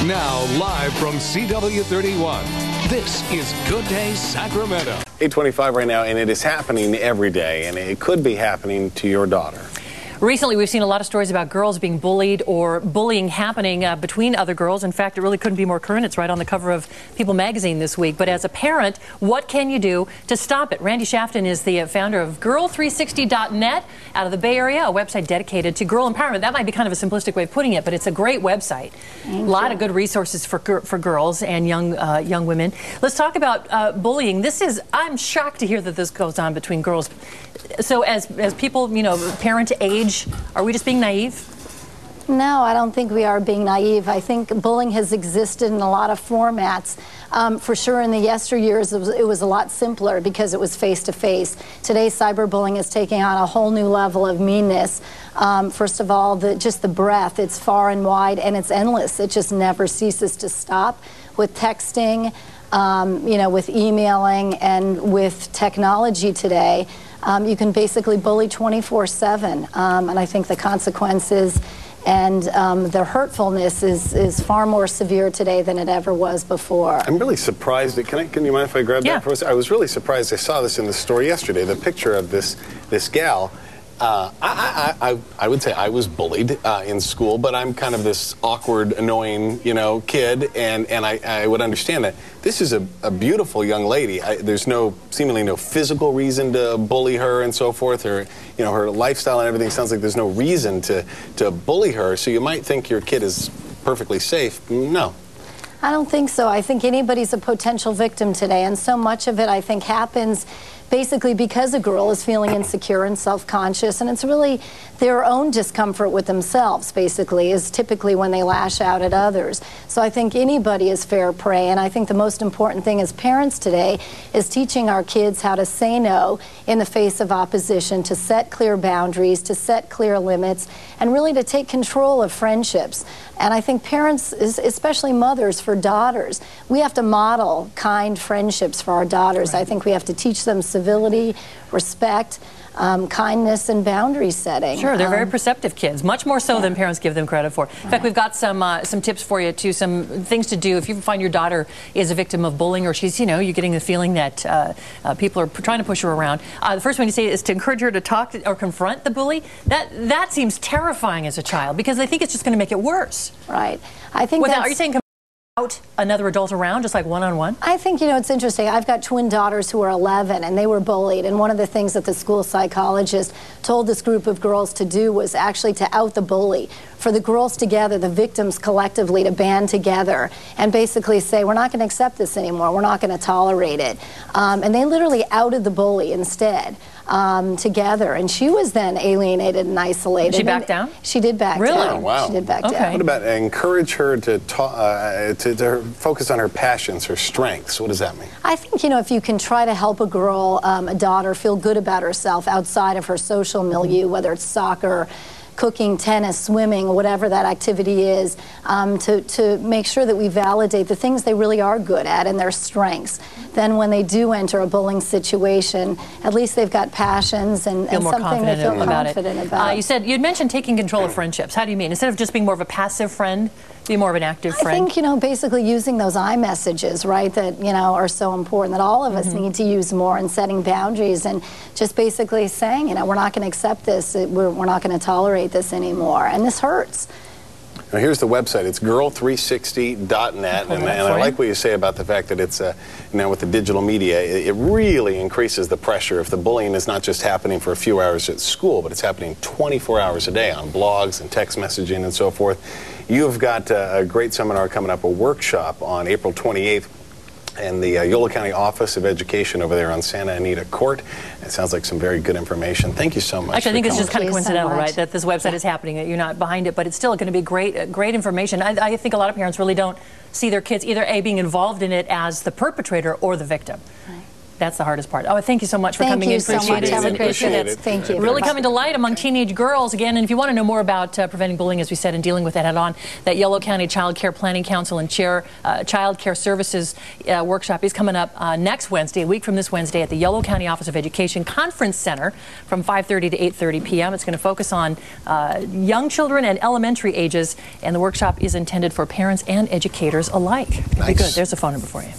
Now, live from CW31, this is Good Day Sacramento. 8:25 right now, and it is happening every day, and it could be happening to your daughter. Recently, we've seen a lot of stories about girls being bullied or bullying happening between other girls. In fact, it really couldn't be more current. It's right on the cover of People magazine this week. But as a parent, what can you do to stop it? Randi Shafton is the founder of Girl360.net out of the Bay Area, a website dedicated to girl empowerment. That might be kind of a simplistic way of putting it, but it's a great website. A lot of good resources for girls and young women. Let's talk about bullying. I'm shocked to hear that this goes on between girls. So as people, parent age, are we just being naive? No, I don't think we are being naive. I think bullying has existed in a lot of formats. For sure, in the yesteryears, it was a lot simpler because it was face-to-face. Today, cyberbullying is taking on a whole new level of meanness. First of all, just the breadth. It's far and wide, and it's endless. It just never ceases to stop. With texting, with emailing, and with technology today, you can basically bully 24/7, and I think the consequences and the hurtfulness is far more severe today than it ever was before. I'm really surprised. Can you mind if I grab that for a second? I was really surprised. I saw this in the store yesterday, the picture of this gal. I would say I was bullied in school, but I'm kind of this awkward, annoying, kid, and I would understand that. This is a beautiful young lady. There's seemingly no physical reason to bully her and so forth. Her lifestyle and everything sounds like there's no reason to bully her. So you might think your kid is perfectly safe. No. I don't think so. I think anybody's a potential victim today, and so much of it, I think, happens basically because a girl is feeling insecure and self-conscious, and it's really their own discomfort with themselves, basically, is typically when they lash out at others. So I think anybody is fair prey, and I think the most important thing as parents today is teaching our kids how to say no in the face of opposition, to set clear boundaries, to set clear limits, and really to take control of friendships. And I think parents, especially mothers for daughters, we have to model kind friendships for our daughters. Right. I think we have to teach them civility, respect, kindness, and boundary setting. Sure, they're very perceptive kids, much more so than parents give them credit for. In fact, we've got some tips for you too, some things to do if you find your daughter is a victim of bullying, or she's, you're getting the feeling that people are trying to push her around. The first one you say is to encourage her to talk or confront the bully. That seems terrifying as a child because they think it's just going to make it worse. Right. I think are you saying out another adult around, just like one-on-one? I think, it's interesting. I've got twin daughters who are 11, and they were bullied. And one of the things that the school psychologist told this group of girls to do was actually to out the bully. For the girls together, the victims collectively, to band together and basically say, we're not going to accept this anymore. We're not going to tolerate it. And they literally outed the bully instead. Together, and she was then alienated and isolated. Did she back down? She did back really? down. Oh, wow. She did back down. What about encourage her to focus on her passions, her strengths? What does that mean? I think, if you can try to help a girl, a daughter, feel good about herself outside of her social milieu, whether it's soccer, cooking, tennis, swimming, whatever that activity is, to make sure that we validate the things they really are good at and their strengths. Then when they do enter a bullying situation, at least they've got passions and something they feel confident about. You'd mentioned taking control of friendships. How do you mean? Instead of just being more of a passive friend, be more of an active friend? I think, basically using those I messages, right, that, are so important, that all of us need to use more, and setting boundaries and just basically saying, we're not going to accept this, we're not going to tolerate this anymore, and this hurts. Now here's the website. It's Girl360.net, and I like what you say about the fact that it's now with the digital media, it really increases the pressure. If the bullying is not just happening for a few hours at school, but it's happening 24 hours a day on blogs and text messaging and so forth. You've got a great seminar coming up, a workshop on April 28th. in the Yolo County Office of Education over there on Santa Anita Court. It sounds like some very good information. Thank you so much. Actually, I think it's just kind of coincidental, right, that this website is happening, that you're not behind it, but it's still going to be great information. I think a lot of parents really don't see their kids either A, being involved in it as the perpetrator or the victim. Right. That's the hardest part. Oh, thank you so much for coming in. Thank you so much. Have a great day. Thank you. Really coming to light among teenage girls again. And if you want to know more about preventing bullying, as we said, and dealing with it head on, that Yolo County Child Care Planning Council and Child Care Services workshop is coming up next Wednesday, a week from this Wednesday, at the Yolo County Office of Education Conference Center from 5:30 to 8:30 p.m. It's going to focus on young children and elementary ages, and the workshop is intended for parents and educators alike. Nice. Be good. There's a phone number for you.